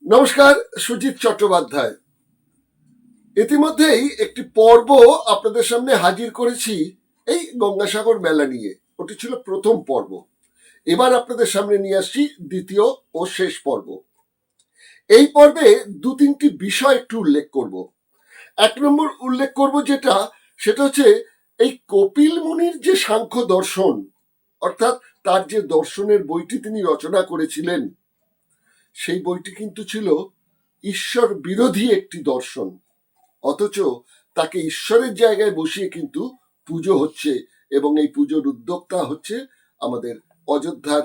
নমস্কার, সুজিত চট্টোপাধ্যায়। ইতিমধ্যেই একটি পর্ব আপনাদের সামনে হাজির করেছি এই গঙ্গাসাগর মেলা নিয়ে। ওটি ছিল প্রথম পর্ব। এবার আপনাদের সামনে নিয়ে আসছি দ্বিতীয় ও শেষ পর্ব। এই পর্বে দু তিনটি বিষয় একটু উল্লেখ করব। এক নম্বর উল্লেখ করব সেটা হচ্ছে এই কপিল মুনির যে সাংখ্য দর্শন, অর্থাৎ তার যে দর্শনের বইটি তিনি রচনা করেছিলেন, সেই বইটি কিন্তু ছিল ঈশ্বর বিরোধী একটি দর্শন, অথচ তাকে ঈশ্বরের জায়গায় বসিয়ে কিন্তু পুজো হচ্ছে, এবং এই পুজোর উদ্যোক্তা হচ্ছে আমাদের অযোধ্যার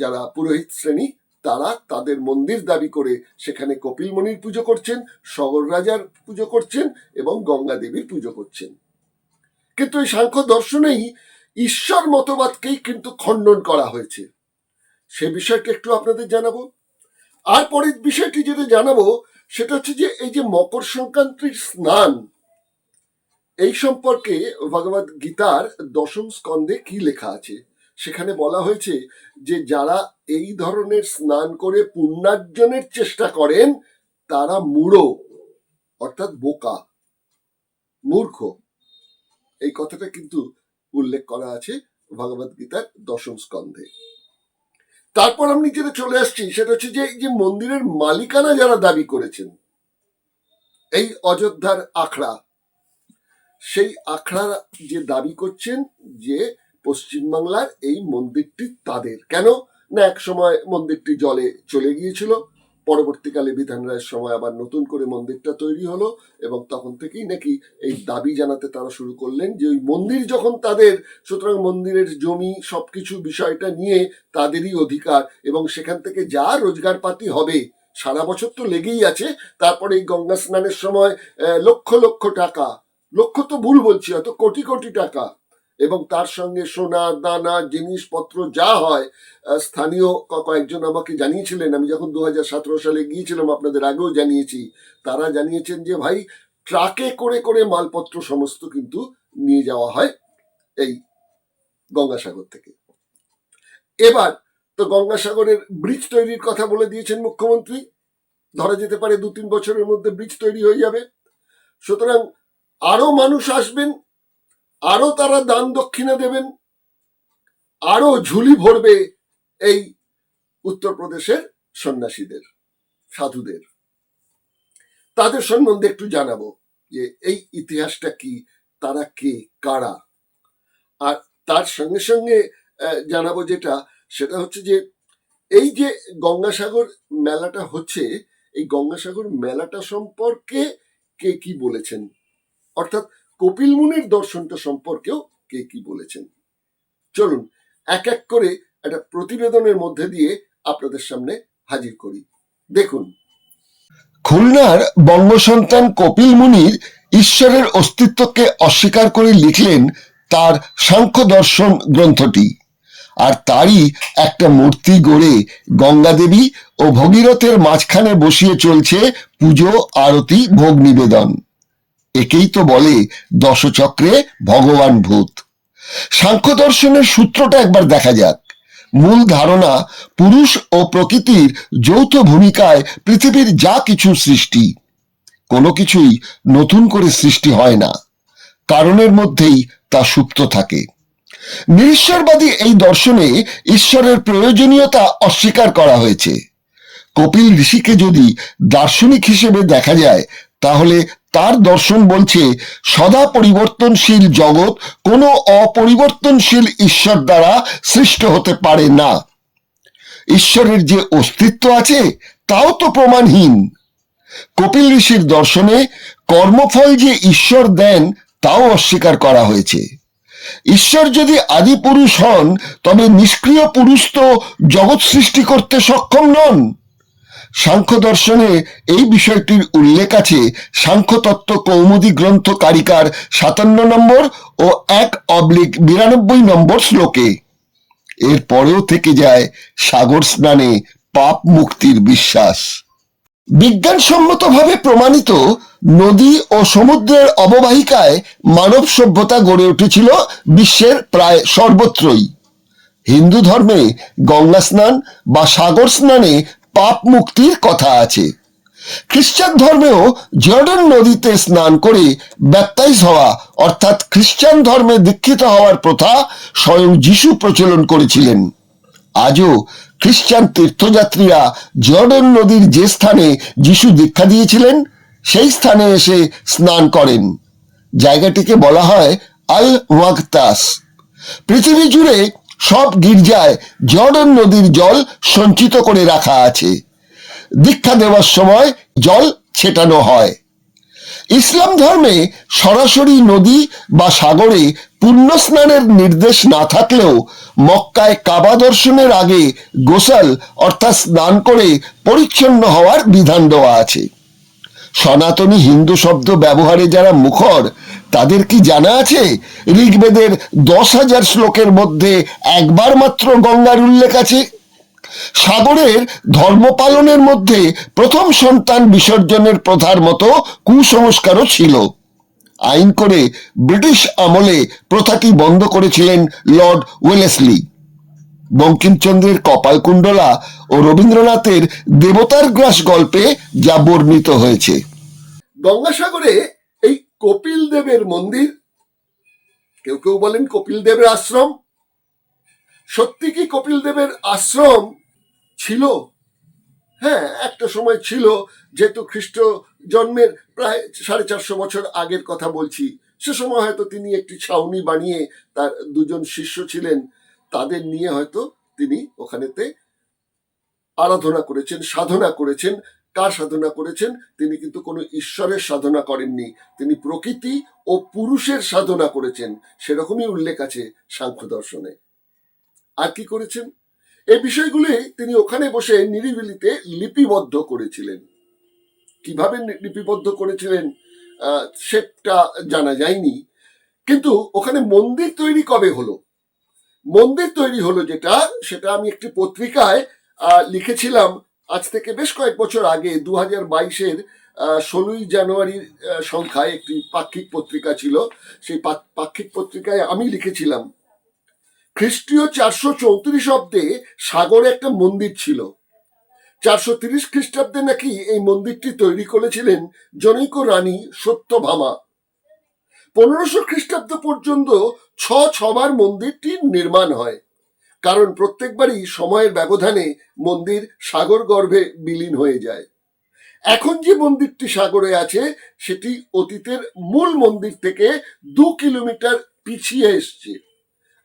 যারা পুরোহিত শ্রেণী, তারা তাদের মন্দির দাবি করে সেখানে কপিল মুনির পুজো করছেন, সগর রাজার পুজো করছেন এবং গঙ্গা দেবীর পুজো করছেন। কিন্তু এই সাংখ্য দর্শনেই ঈশ্বর মতবাদকেই কিন্তু খণ্ডন করা হয়েছে। সে বিষয়টা একটু আপনাদের জানাবো। আর পরের বিষয়টি যেটা জানাবো সেটা হচ্ছে যে এই যে মকর সংক্রান্তির স্নান, এই সম্পর্কে ভগবদ গীতার দশম স্কন্ধে কি লেখা আছে। সেখানে বলা হয়েছে যে যারা এই ধরনের স্নান করে পুণ্যার্জনের চেষ্টা করেন তারা মূঢ়, অর্থাৎ বোকা, মূর্খ। এই কথাটা কিন্তু উল্লেখ করা আছে ভগবদ গীতার দশম স্কন্ধে। তারপর আমি যেটা চলে আসছি সেটা হচ্ছে যে এই যে মন্দিরের মালিকানা যারা দাবি করেছেন, এই অযোধ্যার আখড়া, সেই আখড়া যে দাবি করছেন যে পশ্চিমবাংলার এই মন্দিরটি তাদের। কেন না, এক সময় মন্দিরটি জলে চলে গিয়েছিল, পরবর্তীকালে বিধান রায়ের সময় আবার নতুন করে মন্দিরটা তৈরি হলো, এবং তখন থেকেই নাকি এই দাবি জানাতে তারা শুরু করলেন যে ওই মন্দির যখন তাদের, সুতরাং মন্দিরের জমি সবকিছু বিষয়টা নিয়ে তাদেরই অধিকার, এবং সেখান থেকে যা রোজগারপাতি হবে সারা বছর তো লেগেই আছে। তারপরে এই গঙ্গা স্নানের সময় লক্ষ লক্ষ টাকা, লক্ষ তো ভুল বলছি, হয়তো কোটি কোটি টাকা, এবং তার সঙ্গে সোনা দানা জিনিসপত্র যা হয়। স্থানীয় কয়েকজন আমাকে জানিয়েছিলেন, আমি যখন 2017 সালে গিয়েছিলাম, আপনাদের আগেও জানিয়েছি, তারা জানিয়েছেন যে ভাই ট্রাকে করে করে মালপত্র সমস্ত কিন্তু নিয়ে যাওয়া হয় এই গঙ্গাসাগর থেকে। এবার তো গঙ্গাসাগরের ব্রিজ তৈরির কথা বলে দিয়েছেন মুখ্যমন্ত্রী, ধরা যেতে পারে 2-3 বছরের মধ্যে ব্রিজ তৈরি হয়ে যাবে। সুতরাং আরো মানুষ আসবেন, আরো তারা দান দক্ষিণা দেবেন, আরো ঝুলি ভরবে এই উত্তরপ্রদেশের সন্ন্যাসীদের, সাধুদের। তাদের সম্বন্ধে একটু জানাবো যে এই ইতিহাসটা কি, তারা কে, কারা। আর তার সঙ্গে সঙ্গে জানাবো সেটা হচ্ছে যে এই যে গঙ্গাসাগর মেলাটা হচ্ছে, এই গঙ্গাসাগর মেলাটা সম্পর্কে কে কি বলেছেন, অর্থাৎ কপিল মুনির দর্শনটা সম্পর্কেও কে কি বলেছেন। চলুন এক এক করে একটা প্রতিবেদনের মধ্যে দিয়ে আপনাদের সামনে হাজির করি। দেখুন, খুলনার বঙ্গসন্তান কপিল মুনির ঈশ্বরের অস্তিত্বকে অস্বীকার করে লিখলেন তার সাংখ্য দর্শন গ্রন্থটি, আর তারই একটা মূর্তি গড়ে গঙ্গা দেবী ও ভগীরথের মাঝখানে বসিয়ে চলছে পুজো, আরতি, ভোগ নিবেদন। একেই তো বলে দশচক্রে ভগবান ভূত। সাংখ্য দর্শনের সূত্রটা একবার দেখা যাক। মূল ধারণা, পুরুষ ও প্রকৃতির যৌথ ভূমিকায় পৃথিবীর যা কিছু সৃষ্টি, কোনো কিছুই নতুন করে সৃষ্টি হয় না, কারণের মধ্যেই তা সুপ্ত থাকে। নিরীশ্বরবাদী এই দর্শনে ঈশ্বরের প্রয়োজনীয়তা অস্বীকার করা হয়েছে। কপিল ঋষিকে যদি দার্শনিক হিসেবে দেখা যায়, তাহলে তার দর্শন বলছে সদা পরিবর্তনশীল জগৎ কোনো অপরিবর্তনশীল ঈশ্বর দ্বারা সৃষ্ট হতে পারে না। ঈশ্বরের যে অস্তিত্ব আছে তাও তো প্রমাণহীন। কপিল ঋষির দর্শনে কর্মফল যে ঈশ্বর দেন তাও অস্বীকার করা হয়েছে। ঈশ্বর যদি আদি পুরুষ হন, তবে নিষ্ক্রিয় পুরুষ তো জগৎ সৃষ্টি করতে সক্ষম নন। সাংখ্য দর্শনে এই বিষয়টির উল্লেখ আছে সাংখ্যতত্ত্ব কৌমুদী গ্রন্থ কারিকার 57 নম্বর ও 1/92 নম্বর শ্লোকে। এর পরেও থেকে যায় সাগর স্নানে পাপ মুক্তির বিশ্বাস। বিজ্ঞানসম্মতভাবে প্রমাণিত নদী ও সমুদ্রের অববাহিকায় মানব সভ্যতা গড়ে উঠেছিল বিশ্বের প্রায় সর্বত্রই। হিন্দু ধর্মে গঙ্গা স্নান বা সাগর স্নানে পাপ মুক্তির কথা আছে। খ্রিস্টান ধর্মেও জর্ডান নদীতে স্নান করে ব্যাপটাইজ হওয়া অর্থাৎ খ্রিস্টান ধর্মে দীক্ষিত হওয়ার প্রথা স্বয়ং যিশু প্রচলন করেছিলেন। আজও খ্রিস্টান তীর্থযাত্রীরা জর্ডান নদীর যে স্থানে যিশু দীক্ষা দিয়েছিলেন সেই স্থানে এসে স্নান করেন। জায়গাটিকে বলা হয় আল ওয়াগতাস। পৃথিবী জুড়ে সব গির্জায় জর্ডান নদীর জল সঞ্চিত করে রাখা আছে। দীক্ষা দেওয়ার সময় জল ছেটানো হয়। ইসলাম ধর্মে সরাসরি নদী বা সাগরে পুণ্য স্নানের নির্দেশ না থাকলেও মক্কায় কাবা দর্শনের আগে গোসল অর্থাৎ স্নান করে পরিচ্ছন্ন হওয়ার বিধান দেওয়া আছে। সনাতনী হিন্দু শব্দ ব্যবহারে যারা মুখর তাদের কি জানা আছে ঋগ্বেদের 10,000 শ্লোকের মধ্যে একবার মাত্র গঙ্গার উল্লেখ আছে? সাগরের ধর্ম পালনের মধ্যে প্রথম সন্তান বিসর্জনের প্রথার মতো কুসংস্কারও ছিল। আইন করে ব্রিটিশ আমলে প্রথাটি বন্ধ করেছিলেন লর্ড ওয়েলেসলি। বঙ্কিমচন্দ্রের কপালকুণ্ডলা ও রবীন্দ্রনাথের দেবতার গ্রাস গল্পে যা বর্ণিত হয়েছে। গঙ্গাসাগরে এই কপিল দেবের মন্দির, কেউ কেউ বলেন কপিল দেবের আশ্রম। সত্যি কি কপিল দেবের আশ্রম ছিল? হ্যাঁ, একটা সময় ছিল, যেহেতু খ্রিস্ট জন্মের প্রায় 450 বছর আগের কথা বলছি। সে সময় হয়তো তিনি একটি ছাউনি বানিয়ে তার দুজন শিষ্য ছিলেন, তাদের নিয়ে হয়তো তিনি ওখানেতে আরাধনা করেছেন, সাধনা করেছেন। কার সাধনা করেছেন? তিনি কিন্তু কোনো ঈশ্বরের সাধনা করেননি, তিনি প্রকৃতি ও পুরুষের সাধনা করেছেন, সেরকমই উল্লেখ আছে সাংখ্য দর্শনে। আর কি করেছেন? এই বিষয়গুলি তিনি ওখানে বসে নিরিবিলিতে লিপিবদ্ধ করেছিলেন। কিভাবে লিপিবদ্ধ করেছিলেন সেটা জানা যায়নি, কিন্তু ওখানে মন্দির তৈরি কবে হলো? মন্দির তৈরি হলো সেটা আমি একটি পত্রিকায় লিখেছিলাম আজ থেকে বেশ কয়েক বছর আগে। 2022-এর 16ই জানুয়ারির সংখ্যায় একটি পাক্ষিক পত্রিকা ছিল। সেই পাক্ষিক পত্রিকায় আমি লিখেছিলাম, খ্রিস্টীয় 434 অব্দে সাগরে একটা মন্দির ছিল। 430 খ্রিস্টাব্দে নাকি এই মন্দিরটি তৈরি করেছিলেন জনৈক রানী সত্যভামা। 1500 খ্রিস্টাব্দ পর্যন্ত 6বার মন্দিরটি নির্মাণ হয়, কারণ প্রত্যেকবারই সময়ের ব্যবধানে মন্দির সাগর গর্ভে বিলীন হয়ে যায়। এখন যে মন্দিরটি সাগরে আছে সেটি অতীতের মূল মন্দির থেকে 2 কিলোমিটার পিছিয়ে এসছে।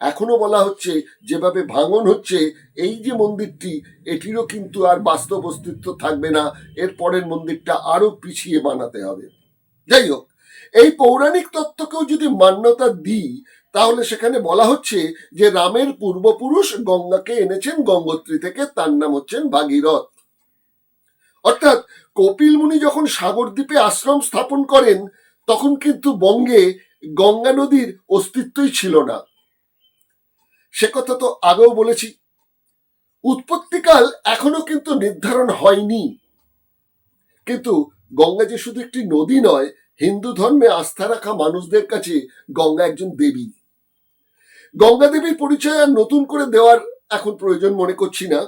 এখনো বলা হচ্ছে যেভাবে ভাঙন হচ্ছে এই যে মন্দিরটি, এটিরও কিন্তু আর বাস্তব অস্তিত্ব থাকবে না, এর পরের মন্দিরটা আরো পিছিয়ে বানাতে হবে। যাই হোক, এই পৌরাণিক তত্ত্বকেও যদি মান্যতা দিই তাহলে সেখানে বলা হচ্ছে যে রামের পূর্বপুরুষ গঙ্গাকে এনেছেন গঙ্গোত্রী থেকে, তার নাম হচ্ছেন ভাগীরথ। অর্থাৎ কপিল মুনি যখন সাগরদ্বীপে আশ্রম স্থাপন করেন তখন কিন্তু বঙ্গে গঙ্গা নদীর অস্তিত্বই ছিল না। সে কথা তো আগেও বলেছি। উৎপত্তিকাল এখনো কিন্তু নির্ধারণ হয়নি, কিন্তু গঙ্গা যে শুধু একটি নদী নয়, হিন্দু ধর্মে আস্থা রাখা মানুষদের কাছে গঙ্গা একজন দেবী। গঙ্গা দেবীর পরিচয় আর নতুন করে দেওয়ার এখন প্রয়োজন মনে করছি না।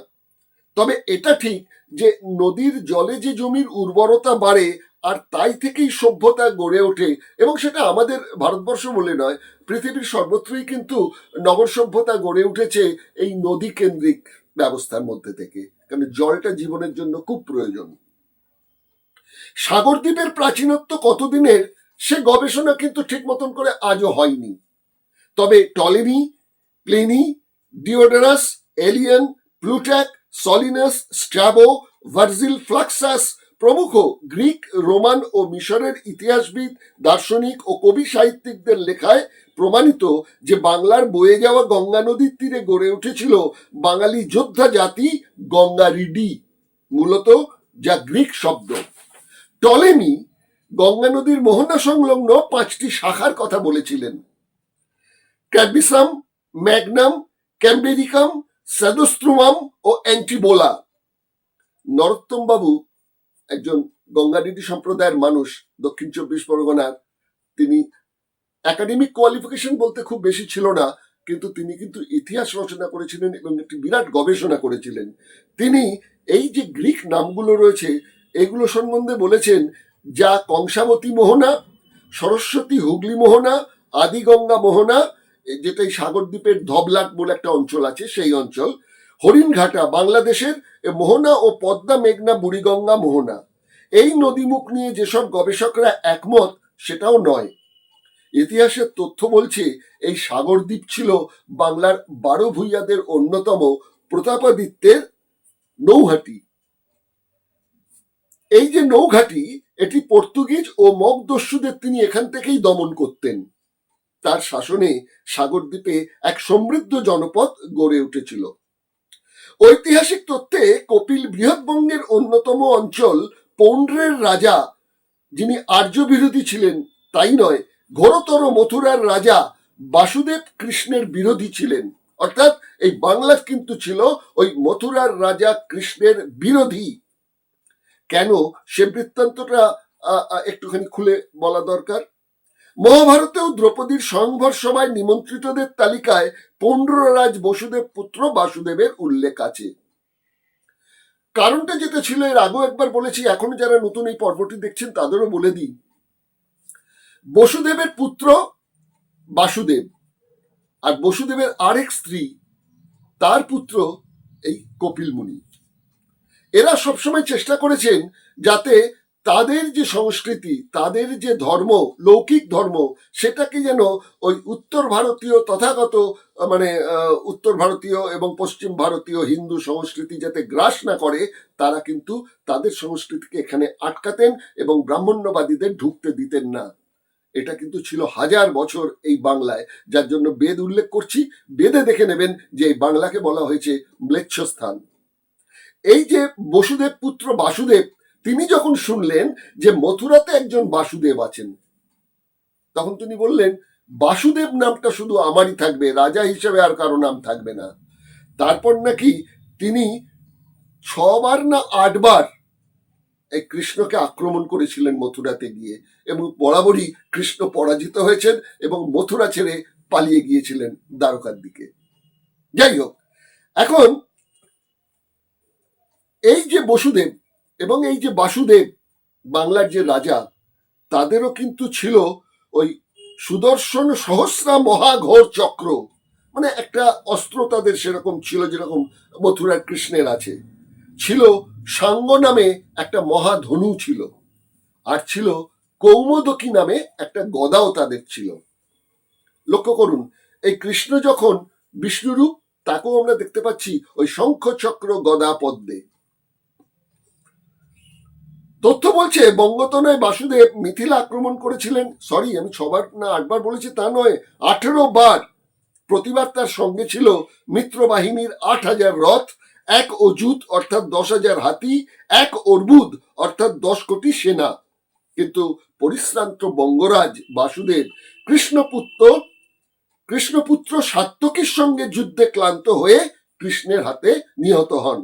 তবে এটা ঠিক যে নদীর জলে যে জমির উর্বরতা বাড়ে আর তাই থেকেই সভ্যতা গড়ে ওঠে, এবং সেটা আমাদের ভারতবর্ষ বলে নয়, পৃথিবীর সর্বত্রই কিন্তু নগর সভ্যতা গড়ে উঠেছে এই নদী কেন্দ্রিক ব্যবস্থার মধ্যে থেকে, কারণ জলটা জীবনের জন্য খুব প্রয়োজন। সাগরদ্বীপের প্রাচীনত্ব কতদিনের সে গবেষণা কিন্তু ঠিক মতন করে আজও হয়নি। তবে Ptolemy, Pliny, Diodorus, Aelian, Plutarch, Solinus, Strabo, Virgil ফ্লাক্সাস প্রমুখ গ্রিক, রোমান ও মিশরের ইতিহাসবিদ, দার্শনিক ও কবি সাহিত্যিকদের লেখায় প্রমাণিত যে বাংলার বয়ে যাওয়া গঙ্গা নদীর তীরে গড়ে উঠেছিল বাঙালি যোদ্ধা জাতি গঙ্গারিডি, মূলত যা গ্রিক শব্দ। টলেমি গঙ্গা নদীর মোহনা সংলগ্ন 5টি শাখার কথা বলেছিলেন: ক্যাডমিসাম, ম্যাগনাম, ক্যাম্বেরিকাম, সাদোস্ট্রুমাম ও অ্যান্টিবোলা। নরোত্তম বাবু একজন গঙ্গাডিডি সম্প্রদায়ের মানুষ, দক্ষিণ 24 পরগনার। তিনি একাডেমিক কোয়ালিফিকেশন বলতে খুব বেশি ছিল না, কিন্তু তিনি কিন্তু ইতিহাস রচনা করেছিলেন এবং একটি বিরাট গবেষণা করেছিলেন। তিনি এই যে গ্রিক নামগুলো রয়েছে এগুলো সম্বন্ধে বলেছেন, যা কংসাবতী মোহনা, সরস্বতী হুগলি মোহনা, আদিগঙ্গা মোহনা, যেটা এই সাগরদ্বীপের ধবলাট বলে একটা অঞ্চল আছে সেই অঞ্চল, হরিণঘাটা বাংলাদেশের, মোহনা ও পদ্মা মেঘনা বুড়িগঙ্গা মোহনা। এই নদীমুখ নিয়ে যেসব গবেষকরা একমত সেটাও নয়। ইতিহাসের তথ্য বলছে এই সাগরদ্বীপ ছিল বাংলার 12 ভূঁইয়াদের অন্যতম প্রতাপাদিত্যের নৌঘাটি। এই যে নৌঘাটি, এটি পর্তুগিজ ও মগ দস্যুদের তিনি এখান থেকেই দমন করতেন। তার শাসনে সাগরদ্বীপে এক সমৃদ্ধ জনপদ গড়ে উঠেছিল। ঐতিহাসিক তথ্যে কপিল বৃহৎবঙ্গের অন্যতম অঞ্চল পৌন্ড্রের রাজা, যিনি আর্য বিরোধী ছিলেন তাই নয়, ঘোরতর মথুরার রাজা বাসুদেব কৃষ্ণের বিরোধী ছিলেন। অর্থাৎ এই বাংলা কিন্তু ছিল ওই মথুরার রাজা কৃষ্ণের বিরোধী। কেন, সে বৃত্তান্তটা একটুখানি খুলে বলা দরকার। মহাভারতেও দ্রৌপদীর স্বয়ংবর সভায় নিমন্ত্রিতদের তালিকায় পৌন্ড্ররাজ বসুদেব পুত্র বাসুদেবের উল্লেখ আছে। কারণটা যেটা ছিল এর আগেও একবার বলেছি, এখন যারা নতুন এই পর্বটি দেখছেন তাদেরও বলে দিই। বসুদেবের পুত্র বাসুদেব আর বসুদেবের আরেক স্ত্রী, তার পুত্র এই কপিল মুনি। এরা সবসময় চেষ্টা করেছেন যাতে তাদের যে সংস্কৃতি, তাদের যে ধর্ম, লৌকিক ধর্ম, সেটাকে যেন ওই উত্তর ভারতীয় তথাগত উত্তর ভারতীয় এবং পশ্চিম ভারতীয় হিন্দু সংস্কৃতি যাতে গ্রাস না করে, তারা কিন্তু তাদের সংস্কৃতিকে এখানে আটকাতেন এবং ব্রাহ্মণ্যবাদীদের ঢুকতে দিতেন না। এটা কিন্তু ছিল 1000 বছর এই বাংলায়, যার জন্য বেদ উল্লেখ করছি। বেদে দেখে নেবেন যে এই বাংলাকে বলা হয়েছে ম্লেচ্ছ স্থান। এই যে বসুদেব পুত্র বাসুদেব, তিনি যখন শুনলেন যে মথুরাতে একজন বাসুদেব আছেন, তখন তিনি বললেন বাসুদেব নামটা শুধু আমারই থাকবে, রাজা হিসেবে আর কারো নাম থাকবে না। তারপর নাকি তিনি 6 বার না 8 বার এই কৃষ্ণকে আক্রমণ করেছিলেন মথুরাতে গিয়ে, এবং বরাবরই কৃষ্ণ পরাজিত হয়েছেন এবং মথুরা ছেড়ে পালিয়ে গিয়েছিলেন দ্বারকার দিকে। যাই হোক, এখন এই যে বসুদেব এবং এই যে বাসুদেব, বাংলার যে রাজা, তাদেরও কিন্তু ছিল ওই সুদর্শন সহস্রা মহাঘোর চক্র, মানে একটা অস্ত্র তাদের সেরকম ছিল যেরকম মথুরার কৃষ্ণের আছে। ছিল সাঙ্গ নামে একটা মহাধনু ছিল, আর ছিল কৌমোদকী নামে একটা গদাও তাদের ছিল। লক্ষ্য করুন, এই কৃষ্ণ যখন বিষ্ণুরূপ, তাকেও আমরা দেখতে পাচ্ছি ওই শঙ্খ চক্র গদা পদ্মে। তথ্য বলছে বঙ্গতনয় বাসুদেব মিথিলা আক্রমণ করেছিলেন, সরি আমি 6 বার না 8 বার বলেছি তা নয়, 18 বার। প্রতিবার তার সঙ্গে ছিল মিত্র বাহিনীর 8000 রথ, 1 অযুত অর্থাৎ 10,000 হাতি, 1 অর্বুদ অর্থাৎ 10 কোটি সেনা। কিন্তু পরিশ্রান্ত বঙ্গরাজ বাসুদেব কৃষ্ণপুত্র সাত্যকীর সঙ্গে যুদ্ধে ক্লান্ত হয়ে কৃষ্ণের হাতে নিহত হন।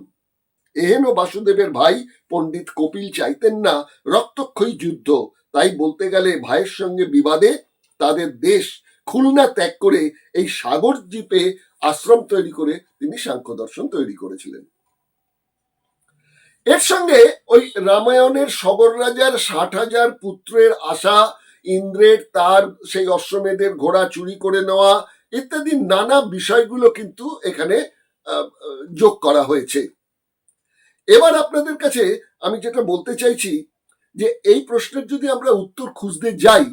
এহেন বাসুদেবের ভাই পণ্ডিত কপিল চাইতেন না রক্তক্ষয়ী যুদ্ধ, তাই বলতে গেলে ভাইয়ের সঙ্গে বিবাদে তাদের দেশ খুলনা ত্যাগ করে এই সাগর দ্বীপে আশ্রম তৈরি করে তিনি সাংখ্য দর্শন তৈরি করেছিলেন। এর সঙ্গে ওই রামায়ণের সগর রাজার 60,000 পুত্রের আশা, ইন্দ্রের তার সেই অশ্বমেধের ঘোড়া চুরি করে নেওয়া ইত্যাদি নানা বিষয়গুলো কিন্তু এখানে যোগ করা হয়েছে। এবার আপনাদের কাছে আমি যেটা বলতে চাইছি যে এই প্রশ্নের যদি আমরা উত্তর খুঁজতে যাই,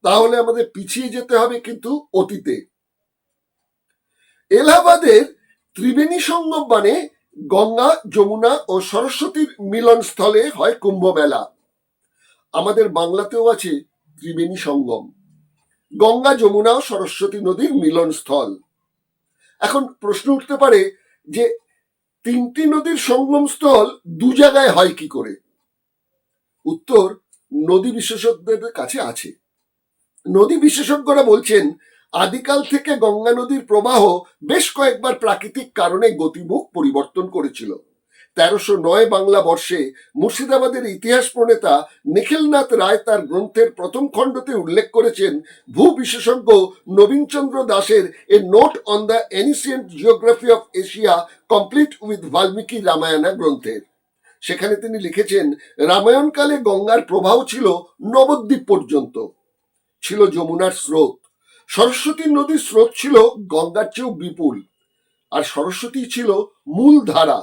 তাহলে আমাদের পিছিয়ে যেতে হবে কিন্তু অতীতে। এলাহাবাদের ত্রিবেণী সঙ্গম মানে গঙ্গা, যমুনা ও সরস্বতীর মিলন স্থলে হয় কুম্ভ মেলা। আমাদের বাংলাতেও আছে ত্রিবেণী সঙ্গম, গঙ্গা, যমুনা ও সরস্বতী নদীর মিলন স্থল। এখন প্রশ্ন উঠতে পারে যে 3টি নদীর সঙ্গম স্থল 2 জায়গায় হয় কি করে? উত্তর নদী বিশেষজ্ঞদের কাছে আছে। নদী বিশেষজ্ঞরা বলছেন আদিকাল থেকে গঙ্গা নদীর প্রবাহ বেশ কয়েকবার প্রাকৃতিক কারণে গতিমুখ পরিবর্তন করেছিল। 1309 বাংলা বর্ষে মুর্শিদাবাদের ইতিহাস প্রণেতা নিখিলনাথ রায় তার গ্রন্থের প্রথম খণ্ডতে উল্লেখ করেছেন ভূ বিশেষজ্ঞ নবীনচন্দ্র দাসের a note on the ancient geography of Asia complete with Valmiki Ramayana গ্রন্থের। সেখানে তিনি লিখেছেন, রামায়ণকালে গঙ্গার প্রবাহ ছিল নবদ্বীপ পর্যন্ত, ছিল যমুনার স্রোত। সরস্বতী নদীর স্রোত ছিল গঙ্গার চেয়েও বিপুল, আর সরস্বতী ছিল মূল ধারা।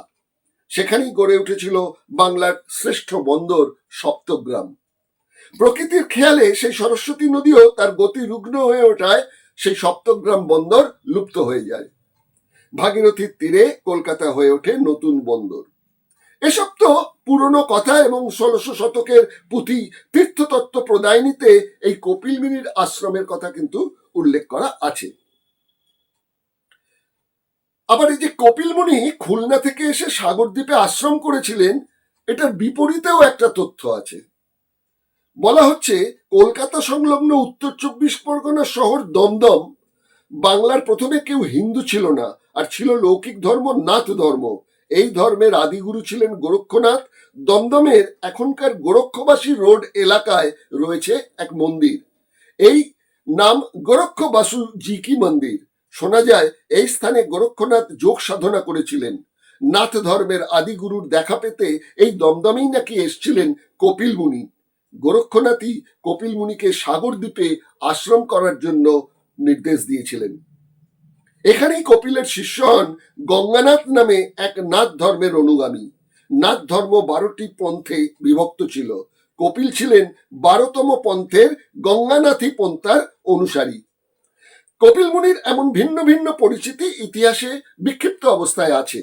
সেখানেই গড়ে উঠেছিল বাংলার শ্রেষ্ঠ বন্দর সপ্তগ্রাম। প্রকৃতির খেয়ালে সেই সরস্বতী নদীও তার গতি রুগ্ন হয়ে ওঠায় সেই সপ্তগ্রাম বন্দর লুপ্ত হয়ে যায়। ভাগীরথীর তীরে কলকাতা হয়ে ওঠে নতুন বন্দর। এসব তো পুরনো কথা এবং 1600 শতকের পুঁথি তীর্থতত্ত্ব প্রদায়নীতে এই কপিলমুনির আশ্রমের কথা কিন্তু উল্লেখ করা আছে। আবার এই যে কপিলমুনি খুলনা থেকে এসে সাগরদ্বীপে আশ্রম করেছিলেন, এটার বিপরীতেও একটা তথ্য আছে। বলা হচ্ছে কলকাতা সংলগ্ন উত্তর 24 পরগনা শহর দমদম, বাংলার প্রথমে কেউ হিন্দু ছিল না, আর ছিল লৌকিক ধর্ম নাথ ধর্ম। এই ধর্মের আদিগুরু ছিলেন গোরক্ষনাথ। দমদমের এখনকার গোরক্ষবাসী রোড এলাকায় রয়েছে এক মন্দির, এই নাম গোরক্ষ বাসু জি কি মন্দির। শোনা যায় এই স্থানে গোরক্ষনাথ যোগ সাধনা করেছিলেন। নাথ ধর্মের আদিগুরুর দেখা পেতে এই দমদমেই নাকি এসছিলেন কপিল মুনি। গোরক্ষনাথই কপিল মুনিকে সাগরদ্বীপে আশ্রম করার জন্য নির্দেশ দিয়েছিলেন। এখানেই কপিলের শিষ্য হন গঙ্গানাথ নামে এক নাথ ধর্মের অনুগামী। নাথ ধর্ম 12টি পন্থে বিভক্ত ছিল। কপিল ছিলেন 12তম পন্থের গঙ্গানাথী পন্থার অনুসারী। কপিল মুনির এমন ভিন্ন ভিন্ন পরিচিতি ইতিহাসে বিক্ষিপ্ত অবস্থায় আছে।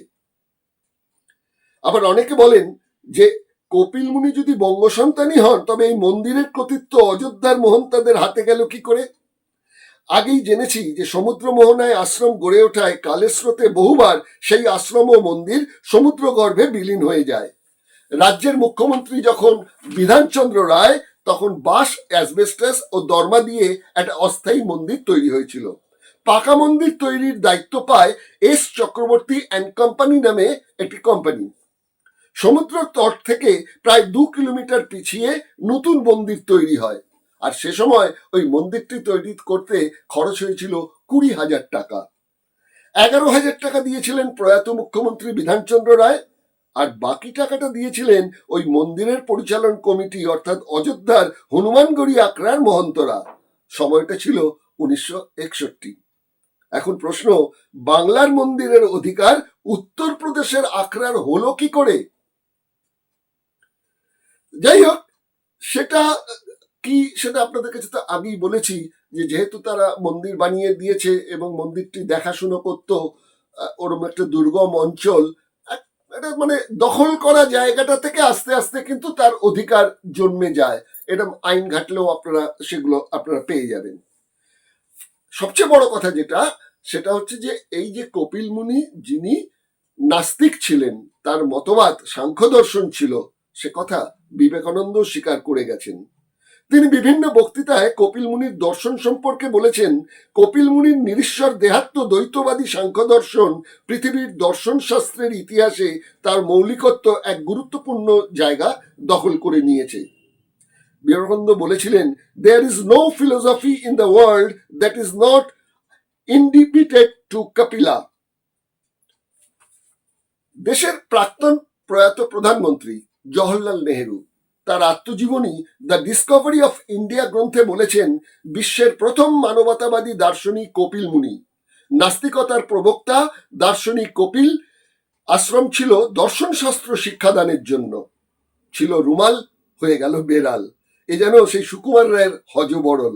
আবার অনেকে বলেন যে কপিল মুনি যদি বঙ্গ সন্তানই হন, তবে এই মন্দিরের কর্তৃত্ব অযোধ্যার মহন্তাদের হাতে গেল কি করে? আগেই জেনেছি যে সমুদ্র মোহনায় আশ্রম গড়ে ওঠায় কালের স্রোতে বহুবার সেই আশ্রম ও মন্দির সমুদ্র গর্ভে বিলীন হয়ে যায়। রাজ্যের মুখ্যমন্ত্রী যখন বিধানচন্দ্র রায়, তখন বাঁশ, অ্যাসবেস্টাস ও দরমা দিয়ে একটা অস্থায়ী মন্দির তৈরি হয়েছিল। পাকা মন্দির তৈরির দায়িত্ব পায় এস চক্রবর্তী অ্যান্ড কোম্পানি নামে একটি কোম্পানি। সমুদ্র তট থেকে প্রায় 2 কিলোমিটার পিছিয়ে নতুন মন্দির তৈরি হয়, আর সে সময় ওই মন্দিরটি তৈরি করতে খরচ হয়েছিল 20,000 টাকা। 11,000 টাকা দিয়েছিলেন প্রয়াত মুখ্যমন্ত্রী বিধানচন্দ্র রায়, আর বাকি টাকাটা দিয়েছিলেন ওই মন্দিরের পরিচালন কমিটি, অর্থাৎ অযোধ্যার হনুমানগড়ি আখড়ার মহন্তরা। সময়টা ছিল 1961। এখন প্রশ্ন, বাংলার মন্দিরের অধিকার উত্তরপ্রদেশের আখড়ার হলো কি করে? যাই হোক, সেটা কি সেটা আপনাদের কাছে তো আমি বলেছি যে যেহেতু তারা মন্দির বানিয়ে দিয়েছে এবং মন্দিরটি দেখাশুনো করত, ওরম একটা দুর্গম অঞ্চল, এটা মানে দখল করা জায়গাটা থেকে আস্তে আস্তে কিন্তু তার অধিকার জন্মে যায়। এরকম আইন ঘাটলেও সেগুলো আপনারা পেয়ে যাবেন। সবচেয়ে বড় কথা সেটা হচ্ছে যে এই যে কপিল মুনি, যিনি নাস্তিক ছিলেন, তার মতবাদ সাংখ্য দর্শন ছিল, সে কথা বিবেকানন্দ স্বীকার করে গেছেন। তিনি বিভিন্ন বক্তৃতায় কপিল মুনির দর্শন সম্পর্কে বলেছেন, কপিল মুনির নিরীশ্বর দেহাত্ম দ্বৈতবাদী সাংখ্য দর্শন পৃথিবীর দর্শন শাস্ত্রের ইতিহাসে তার মৌলিকত্ব এক গুরুত্বপূর্ণ জায়গা দখল করে নিয়েছে। বিবেকানন্দ বলেছিলেন, there is no philosophy in the world that is not indebted to Kapila. দেশের প্রাক্তন প্রয়াত প্রধানমন্ত্রী জওহরলাল নেহেরু তার আত্মজীবনী দ্য ডিসকভারি অফ ইন্ডিয়া গ্রন্থে বলেছেন, বিশ্বের প্রথম মানবতাবাদী দার্শনিক কপিল মুনি। নাস্তিকতার প্রবক্তা দার্শনিক কপিল আশ্রম ছিল দর্শন শাস্ত্র শিক্ষাদানের জন্য। ছিল রুমাল, হয়ে গেল বেড়াল। এ যেন সেই সুকুমার রায়ের হজবরল।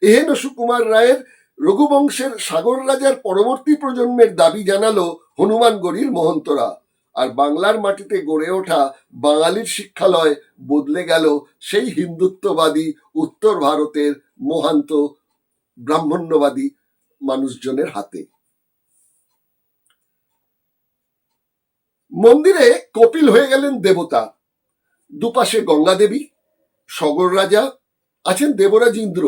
এহেন সুকুমার রায়ের রঘুবংশের সাগর রাজার পরবর্তী প্রজন্মের দাবি জানালো হনুমানগড়ির মহন্তরা, আর বাংলার মাটিতে গড়ে ওঠা বাঙালির শিক্ষালয় বদলে গেল সেই হিন্দুত্ববাদী উত্তর ভারতের মহান্ত ব্রাহ্মণ্যবাদী মানুষজনের হাতে। মন্দিরে কপিল হয়ে গেলেন দেবতা। দুপাশে গঙ্গা দেবী, সগর রাজা, আছেন দেবরাজ ইন্দ্র,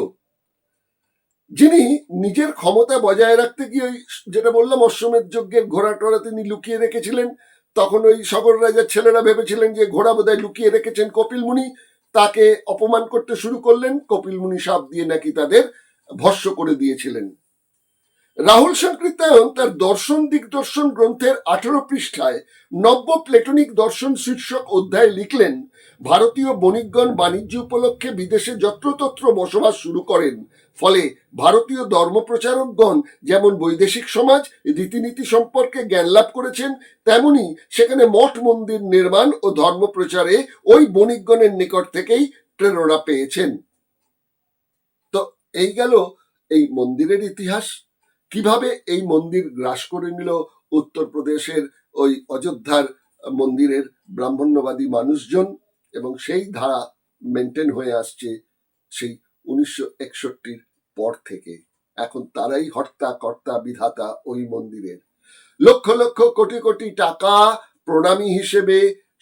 যিনি নিজের ক্ষমতা বজায় রাখতে গিয়ে ওই যেটা বললাম অশ্বমেধ যজ্ঞের ঘোড়া টোড়া তিনি লুকিয়ে রেখেছিলেন। তখন ওই সগর রাজার ছেলেরা ভেবেছিলেন যে ঘোড়া বোধহয় লুকিয়ে রেখেছেন কপিল মুনি, তাকে অপমান করতে শুরু করলেন। কপিল মুনি সাপ দিয়ে নাকি তাদের ভস্ম করে দিয়েছিলেন। রাহুল সংকৃতায়ন তার দর্শন দিগদর্শন গ্রন্থের 18 পৃষ্ঠায় নব্য প্লেটনিক দর্শন শীর্ষক অধ্যায়ে লিখলেন, ভারতীয় বণিকগণ বাণিজ্য উপলক্ষে বিদেশে যত্রতত্র বসবাস শুরু করেন। ফলে ভারতীয় ধর্মপ্রচারকগণ যেমন বৈদেশিক সমাজ রীতিনীতি সম্পর্কে জ্ঞান লাভ করেছেন, তেমনি সেখানে মঠ মন্দির নির্মাণ ও ধর্মপ্রচারে ওই বণিকগণের নিকট থেকেই প্রেরণা পেয়েছেন। তো এই গেল এই মন্দিরের ইতিহাস। কিভাবে এই মন্দির গ্রাস করে নিল উত্তরপ্রদেশের ওই অযোধ্যার মন্দিরের ব্রাহ্মণ্যবাদী মানুষজন, এবং সেই ধারা মেনটেন হয়ে আসছে সেই 1961 পর থেকে। এখন তারাই হর্তা কর্তা বিধাতা ওই মন্দিরের। লক্ষ লক্ষ কোটি কোটি টাকা প্রণামী হিসেবে,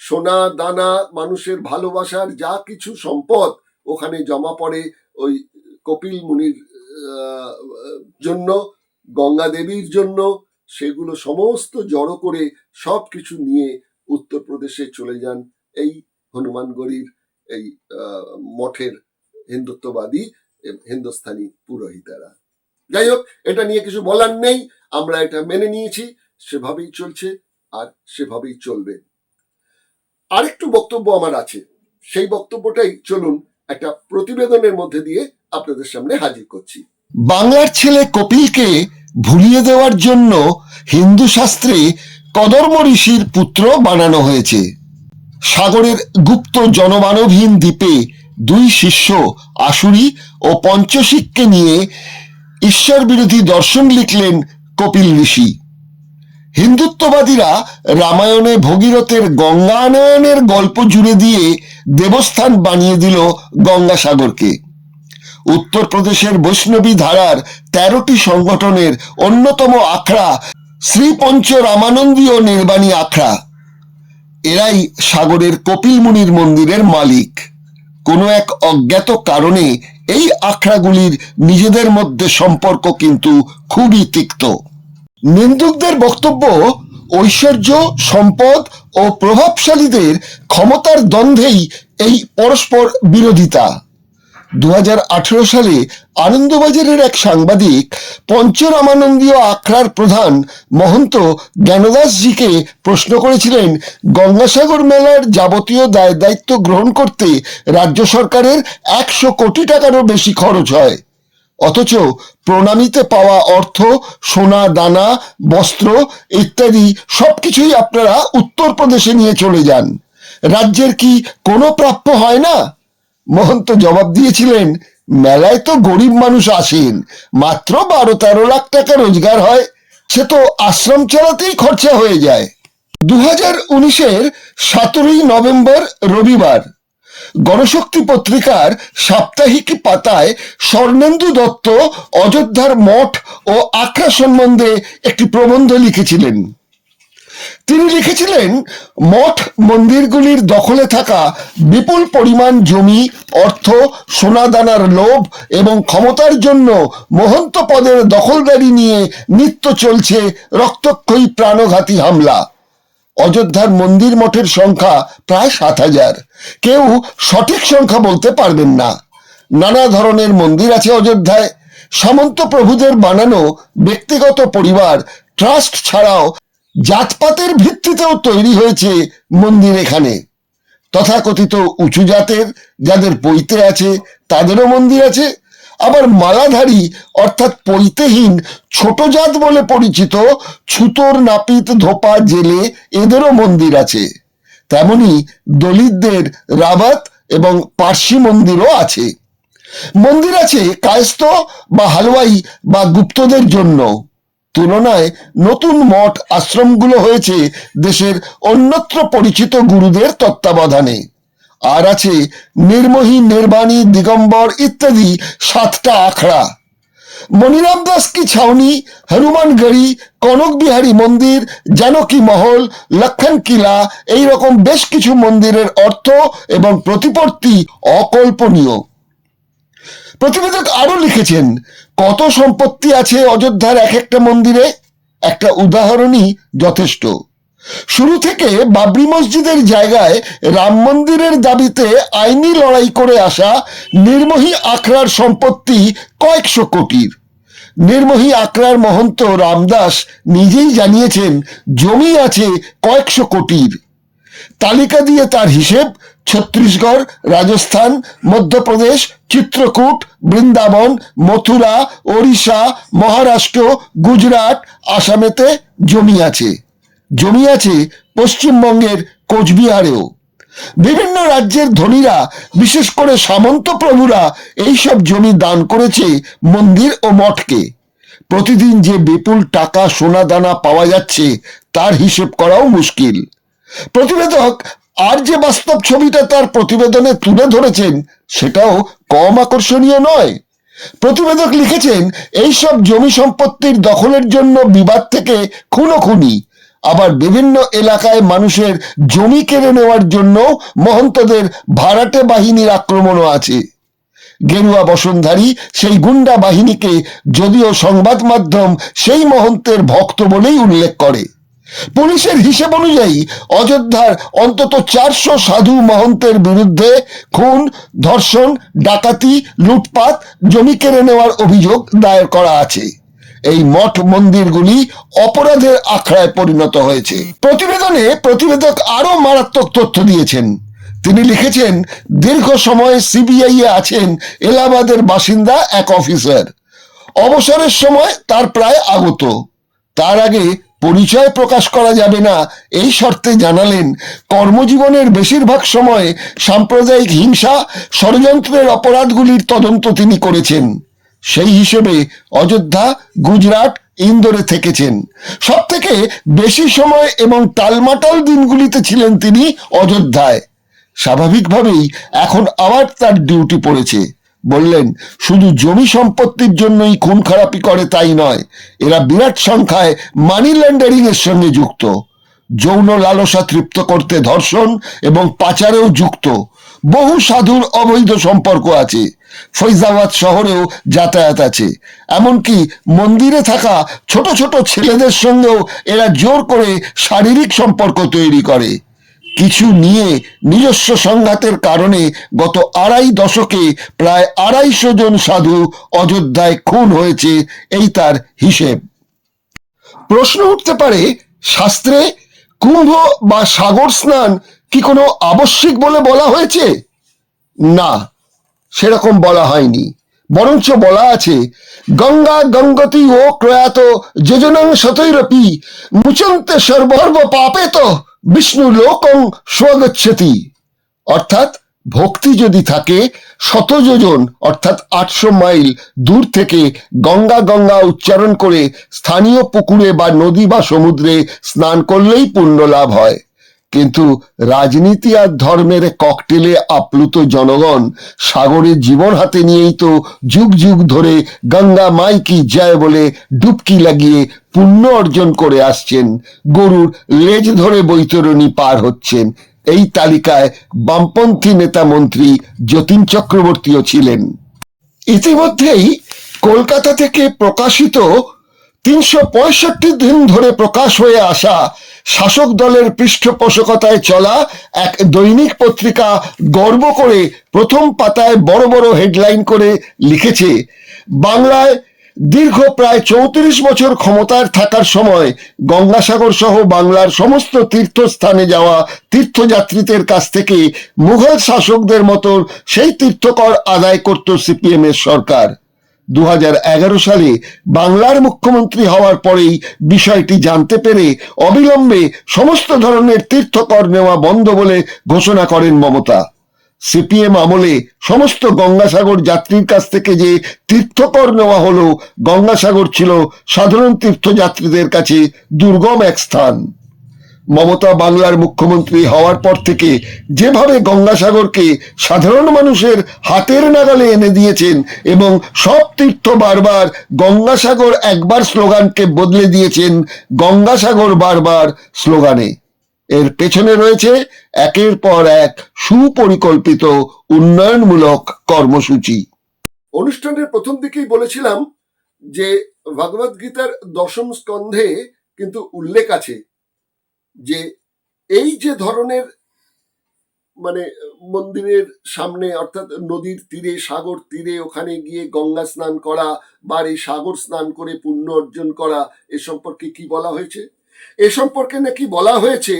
সোনা দানা, মানুষের ভালোবাসার যা কিছু সম্পদ ওখানে জমা পড়ে ওই কপিল মুনির জন্য, গঙ্গা দেবীর জন্য, সেগুলো সমস্ত জড়ো করে সব কিছু নিয়ে উত্তরপ্রদেশে চলে যান এই হনুমানগড়ির এই মঠের হিন্দুত্ববাদী হিন্দুস্তানি পুরোহিতেরা। যাই হোক, এটা নিয়ে কিছু বলার নেই, আমরা এটা মেনে নিয়েছি, সেভাবেই চলছে আর সেভাবেই চলবে। আরেকটু বক্তব্য আমার আছে, সেই বক্তব্যটাই চলুন একটা প্রতিবেদনের মধ্যে দিয়ে আপনাদের সামনে হাজির করছি। বাংলার ছেলে কপিলকে ভুলিয়ে দেওয়ার জন্য হিন্দু শাস্ত্রে কদর্ম ঋষির পুত্র বানানো হয়েছে। সাগরের গুপ্ত জনমানবহীন দ্বীপে দুই শিষ্য আসুরি ও পঞ্চশিককে নিয়ে ঈশ্বর বিরোধী দর্শন লিখলেন কপিল ঋষি। হিন্দুত্ববাদীরা রামায়ণে ভগীরথের গঙ্গানয়নের গল্প জুড়ে দিয়ে দেবস্থান বানিয়ে দিল গঙ্গাসাগরকে। উত্তরপ্রদেশের বৈষ্ণবী ধারার 13টি সংগঠনের অন্যতম আখড়া শ্রী পঞ্চ রামানন্দীয় নির্বাণী আখড়া, এরাই সাগরের কপিল মুনির মন্দিরের মালিক। কোনো এক অজ্ঞাত কারণে এই আখড়াগুলির নিজেদের মধ্যে সম্পর্ক কিন্তু খুবই তিক্ত। নিন্দুকদের বক্তব্য, ঐশ্বর্য, সম্পদ ও প্রভাবশালীদের ক্ষমতার দ্বন্দ্বেই এই পরস্পর বিরোধিতা। 2018 সালে আনন্দবাজারের এক সাংবাদিক পঞ্চরামানন্দীয় আখড়ার প্রধান মহন্ত জ্ঞানদাসজিকে প্রশ্ন করেছিলেন, গঙ্গাসাগর মেলার যাবতীয় দায় দায়িত্ব গ্রহণ করতে রাজ্য সরকারের 100 কোটি টাকারও বেশি খরচ হয়, অথচ প্রণামীতে পাওয়া অর্থ, সোনা দানা, বস্ত্র ইত্যাদি সবকিছুই আপনারা উত্তরপ্রদেশে নিয়ে চলে যান, রাজ্যের কি কোনো প্রাপ্য হয় না? মহন্ত জবাব দিয়েছিলেন, মেলায় তো গরিব মানুষ আসেন, মাত্র 12-13 লাখ টাকা রোজগার হয়, সে তো আশ্রম চালাতেই খরচা হয়ে যায়। 2019-এর 17 নভেম্বর রবিবার গণশক্তি পত্রিকার সাপ্তাহিক পাতায় স্বর্ণেন্দু দত্ত অযোধ্যার মঠ ও আখড়া সম্বন্ধে একটি প্রবন্ধ লিখেছিলেন। তিনি লিখেছিলেন, মঠ মন্দিরগুলির দখলে থাকা বিপুল পরিমাণ জমি, অর্থ, সোনাদানার লোভ এবং ক্ষমতার জন্য মহন্ত পদের দখলদারি নিয়ে নিত্য চলছে রক্তক্ষয়ী প্রাণঘাতী হামলা। অযোধ্যার মন্দির মঠের সংখ্যা প্রায় 7,000, কেউ সঠিক সংখ্যা বলতে পারবেন না। নানা ধরনের মন্দির আছে অযোধ্যায়, সামন্ত প্রভুদের বানানো ব্যক্তিগত পরিবার, ট্রাস্ট ছাড়াও জাতপাতের ভিত্তিতেও তৈরি হয়েছে মন্দির এখানে। তথাকথিত উঁচু জাতের যাদের পৈতে আছে তাদেরও মন্দির আছে, আবার মালাধারী অর্থাৎ পৈতেহীন ছোট জাত বলে পরিচিত ছুতোর, নাপিত, ধোপা, জেলে এদেরও মন্দির আছে। তেমনি দলিতদের রাবাত এবং পার্সি মন্দিরও আছে। মন্দির আছে কায়স্থ বা হালওয়াই বা গুপ্তদের জন্য। তুলনায় নতুন মঠ আশ্রমগুলো হয়েছে দেশের অন্যত্র পরিচিত গুরুদের তত্ত্বাবধানে। আর আছে নির্মোহী, নির্বাণী, দিগম্বর ইত্যাদি 7টা আখড়া। মনিরাম দাস কি ছাউনি, হনুমানগড়ি, কনক বিহারী মন্দির, জানকী মহল, লক্ষণ কিলা, এইরকম বেশ কিছু মন্দিরের অর্থ এবং প্রতিপত্তি অকল্পনীয়। প্রতিবেদক আরো লিখেছেন, কত সম্পত্তি আছে অযোধ্যার এক একটা মন্দিরে, একটা উদাহরণই যথেষ্ট। শুরু থেকে বাবরি মসজিদের জায়গায় রাম মন্দিরের দাবিতে আইনি লড়াই করে আসা নির্মোহী আখড়ার সম্পত্তি কয়েকশো কোটির। নির্মোহী আখড়ার মহন্ত রামদাস নিজেই জানিয়েছেন জমি আছে কয়েকশো কোটির। তালিকা দিয়ে তার হিসেব ছত্তিশগড়, রাজস্থান, মধ্যপ্রদেশ, চিত্রকূট, বৃন্দাবন, মথুরা, ওড়িশা, মহারাষ্ট্র, গুজরাট, আসামেতে জমি আছে। জমি আছে পশ্চিমবঙ্গের কোচবিহারেও। বিভিন্ন রাজ্যের ধনীরা, বিশেষ করে সামন্ত প্রভুরা এইসব জমি দান করেছে মন্দির ও মঠকে। প্রতিদিন যে বিপুল টাকা সোনা দানা পাওয়া যাচ্ছে তার হিসেব করাও মুশকিল। প্রতিবেদক আর যে বাস্তব ছবিটা তার প্রতিবেদনে তুলে ধরেছেন সেটাও কম আকর্ষণীয় নয়। প্রতিবেদক লিখেছেন এইসব জমি সম্পত্তির দখলের জন্য বিবাদ থেকে খুনোখুনি, আবার বিভিন্ন এলাকায় মানুষের জমি কেড়ে নেওয়ার জন্য মহন্তদের ভাড়াটে বাহিনীর আক্রমণও আছে। গেরুয়া বসনধারী সেই গুন্ডা বাহিনীকে যদিও সংবাদ মাধ্যম সেই মহন্তের ভক্ত বলেই উল্লেখ করে। পুলিশের হিসেব অনুযায়ী অযোধ্যার অন্তত 400 সাধু মহন্তের বিরুদ্ধে খুন, ধর্ষণ, ডাকাতি, লুটপাট, জমি কেড়ে নেওয়ার অভিযোগ দায়ের করা আছে। এই মঠ মন্দিরগুলি অপরাধের আখড়ায় পরিণত হয়েছে। প্রতিবেদনে প্রতিবেদক আরো মারাত্মক তথ্য দিয়েছেন। তিনি লিখেছেন দীর্ঘ সময় সিবিআই এ আছেন এলাহাবাদের বাসিন্দা এক অফিসার। অবসরের সময় তার প্রায় আগত। তার আগে পরিচয় প্রকাশ করা যাবে না এই শর্তে জানালেন কর্মজীবনের বেশিরভাগ সময় সাম্প্রদায়িক হিংসা, ষড়যন্ত্রের অপরাধগুলির তদন্ত তিনি করেছেন। সেই হিসেবে অযোধ্যা, গুজরাট, ইন্দোরে থেকেছেন। সব থেকে বেশি সময় এবং টালমাটাল দিনগুলিতে ছিলেন তিনি অযোধ্যায়। স্বাভাবিকভাবেই এখন আবার তার ডিউটি পড়েছে। বললেন শুধু জমি সম্পত্তির জন্যই খুন খারাপি করে তাই নয়, এরা বিরাট সংখ্যায় মানি লন্ডারিং এর সঙ্গে যুক্ত। যৌন লালসা তৃপ্ত করতে ধর্ষণ এবং পাচারেও যুক্ত। বহু সাধুর অবৈধ সম্পর্ক আছে। ফৈজাবাদ শহরেও যাতায়াত আছে। এমনকি মন্দিরে থাকা ছোট ছোট ছেলেদের সঙ্গেও এরা জোর করে শারীরিক সম্পর্ক তৈরি করে। কিছু নিয়ে নিজস্ব সংঘাতের কারণে গত আড়াই দশকে প্রায় 250 জন সাধু অযোধ্যায় খুন হয়েছে, এই তার হিসেব। প্রশ্ন উঠতে পারে শাস্ত্রে কুম্ভ বা সাগর স্নান কি কোনো আবশ্যিক বলে বলা হয়েছে? না, সেরকম বলা হয়নি। বরঞ্চ বলা আছে গঙ্গা গঙ্গতি ও প্রয়াত যোজনং শতৈরপি মুচন্তে সর্বর্ব পাপে তো বিষ্ণু লোকং স্বগচ্ছতি। অর্থাৎ ভক্তি যদি থাকে, 100 যোজন অর্থাৎ 800 মাইল দূর থেকে গঙ্গা গঙ্গা উচ্চারণ করে স্থানীয় পুকুরে বা নদী বা সমুদ্রে স্নান করলেই পুণ্য লাভ হয়। কিন্তু রাজনীতি আর ধর্মের ককটেলে আপ্লুত জনগণ সাগরের জীবন হাতে নিয়েই তো যুগ যুগ ধরে গঙ্গা মাই কি জয় বলে ডুবকি লাগিয়ে পুণ্য অর্জন করে আসছেন। গরুর লেজ ধরে বৈতরণী পার হচ্ছেন। এই তালিকায় বামপন্থী নেতা মন্ত্রী যতীন চক্রবর্তীও ছিলেন। ইতিমধ্যেই কলকাতা থেকে প্রকাশিত 365 দিন ধরে প্রকাশ হয়ে আসা শাসক দলের পৃষ্ঠপোষকতায় চলা এক দৈনিক পত্রিকা গর্ব করে প্রথম পাতায় বড় বড় হেডলাইন করে লিখেছে, বাংলায় দীর্ঘ প্রায় 34 বছর ক্ষমতায় থাকার সময় গঙ্গাসাগর সহ বাংলার সমস্ত তীর্থস্থানে যাওয়া তীর্থযাত্রীদের কাছ থেকে মুঘল শাসকদের মতো সেই তীর্থকর আদায় করত সিপিএম এর সরকার। 2011 সালে বাংলার মুখ্যমন্ত্রী হওয়ার পরেই বিষয়টি জানতে পেরে অবিলম্বে সমস্ত ধরনের তীর্থকর নেওয়া বন্ধ বলে ঘোষণা করেন মমতা। সিপিএম আমলে সমস্ত গঙ্গাসাগর যাত্রীর কাছ থেকে যে তীর্থকর নেওয়া হলো, গঙ্গাসাগর ছিল সাধারণ তীর্থযাত্রীদের কাছে দুর্গম এক স্থান। মমতা বাংলার মুখ্যমন্ত্রী হওয়ার পর থেকে যেভাবে গঙ্গাসাগরকে সাধারণ মানুষের হাতের নাগালে এনে দিয়েছেন এবং সব তীর্থ বারবার গঙ্গাসাগর একবার স্লোগানকে বদলে দিয়েছেন গঙ্গাসাগর বারবার স্লোগানে, এর পেছনে রয়েছে একের পর এক সুপরিকল্পিত উন্নয়নমূলক কর্মসূচি। অনুষ্ঠানের প্রথম দিকেই বলেছিলাম যে ভগবদ গীতার 10ম স্কন্ধে কিন্তু উল্লেখ আছে যে এই যে ধরনের মানে মন্দিরের সামনে অর্থাৎ নদীর তীরে সাগর তীরে ওখানে গিয়ে গঙ্গা স্নান করা বা এই সাগর স্নান করে পুণ্য অর্জন করা এ সম্পর্কে কি বলা হয়েছে? এ সম্পর্কে নাকি বলা হয়েছে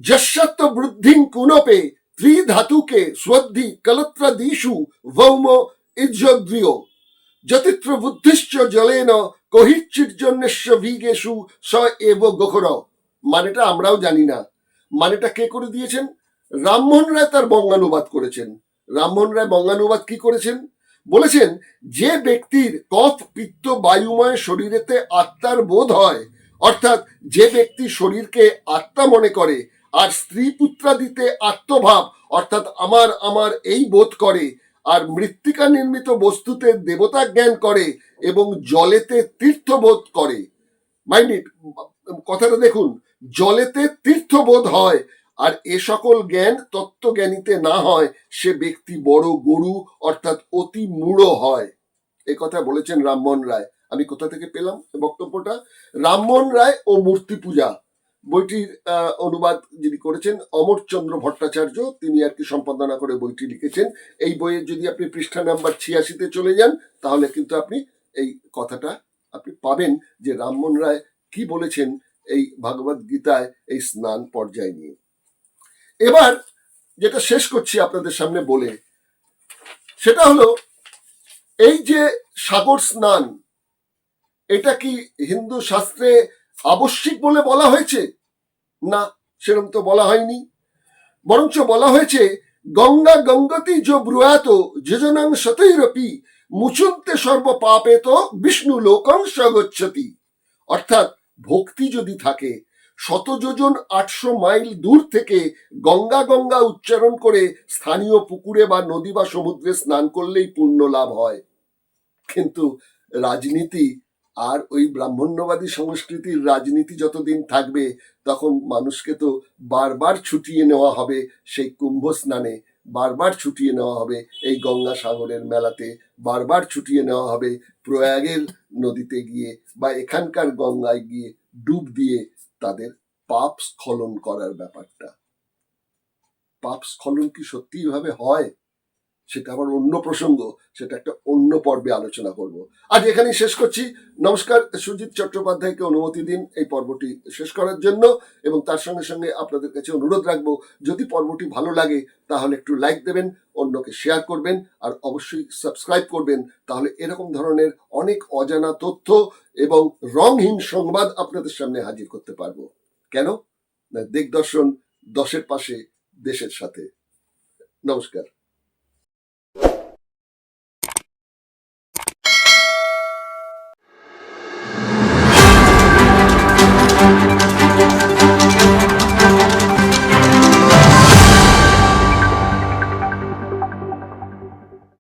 যশত্ব বৃদ্ধিং কুনপে ত্রিধাতুকে স্বদ্ধি কলত্রাদিষু ভৌম ইজ্জদ্রিয় যতিত্র বুদ্ধিশ্চ জলেন কহিচ্ছির্জন্যস্য ভিগেষু স এব গোখর। মানেটা আমরাও জানি না, মানেটা কে করে দিয়েছেন? রামমোহন রায় তার বঙ্গানুবাদ করেছেন। রামমোহন রায় বঙ্গানুবাদ কি করেছেন? বলেছেন যে ব্যক্তির কফ পিত্ত বায়ুময় শরীরেতে আত্মার বোধ হয়, অর্থাৎ যে ব্যক্তি শরীরকে আত্মা মনে করে আর স্ত্রী পুত্রাদিতে আত্মভাব অর্থাৎ আমার আমার এই বোধ করে, আর মৃত্তিকা নির্মিত বস্তুতে দেবতা জ্ঞান করে এবং জলেতে তীর্থবোধ করে। মাইন্ড ইট, কথাটা দেখুন, জলেতে তীর্থবোধ হয় আর এ সকল জ্ঞান তত্ত্বজ্ঞানীতে না হয়, সে ব্যক্তি বড় গরু অর্থাৎ অতি মূঢ় হয়। এই কথা বলেছেন রামমোহন রায়। আমি কোথা থেকে পেলাম বক্তব্যটা? রামমোহন রায় ও মূর্তি পূজা বইটির অনুবাদ যিনি করেছেন অমরচন্দ্র ভট্টাচার্য, তিনি আর কি সম্পাদনা করে বইটি লিখেছেন। এই বইয়ের যদি আপনি পৃষ্ঠা নাম্বার 86-তে চলে যান তাহলে কিন্তু আপনি এই কথাটা আপনি পাবেন যে রামমোহন রায় কি বলেছেন এই ভাগবত গীতায় এই স্নান পর্যায় নিয়ে। এবার যেটা শেষ করছি আপনাদের সামনে বলে, সেটা হলো এই যে সাগর স্নান, এটা কি হিন্দু শাস্ত্রে আবশ্যিক বলে বলা হয়েছে? না, সেরকম তো বলা হয়নি। বরঞ্চ বলা হয়েছে গঙ্গা গঙ্গতি যো ব্রুয়াত যোজনাং শতৈরপি মুচন্তে সর্ব পাপে তো বিষ্ণু লোকং স্বগচ্ছতি। অর্থাৎ ভক্তি যদি থাকে, 100 যোজন 800 মাইল দূর থেকে গঙ্গা গঙ্গা উচ্চারণ করে স্থানীয় পুকুরে বা নদী বা সমুদ্রে স্নান করলেই পুণ্য লাভ হয়। কিন্তু রাজনীতি আর ওই ব্রাহ্মণ্যবাদী সংস্কৃতির রাজনীতি যতদিন থাকবে, তখন মানুষকে তো বারবার ছুটিয়ে নেওয়া হবে সেই কুম্ভ স্নানে, বারবার ছুটিয়ে নেওয়া হবে এই গঙ্গা সাগরের মেলাতে, বারবার ছুটিয়ে নেওয়া হবে প্রয়াগের নদীতে গিয়ে বা এখানকার গঙ্গায় গিয়ে ডুব দিয়ে তাদের পাপ স্খলন করার ব্যাপারটা। পাপ স্খলন কি সত্যি ভাবে হয়? সেটা আবার অন্য প্রসঙ্গ, সেটা একটা অন্য পর্বে আলোচনা করব। আজ এখানেই শেষ করছি। নমস্কার। সুজিত চট্টোপাধ্যায়কে অনুমতি দিন এই পর্বটি শেষ করার জন্য, এবং তার সঙ্গে সঙ্গে আপনাদের কাছে অনুরোধ রাখবো, যদি পর্বটি ভালো লাগে তাহলে একটু লাইক দেবেন, অন্যকে শেয়ার করবেন, আর অবশ্যই সাবস্ক্রাইব করবেন। তাহলে এরকম ধরনের অনেক অজানা তথ্য এবং রংহীন সংবাদ আপনাদের সামনে হাজির করতে পারবো। কেন? দিগদর্শন 10-এর পাশে, দেশের সাথে। নমস্কার।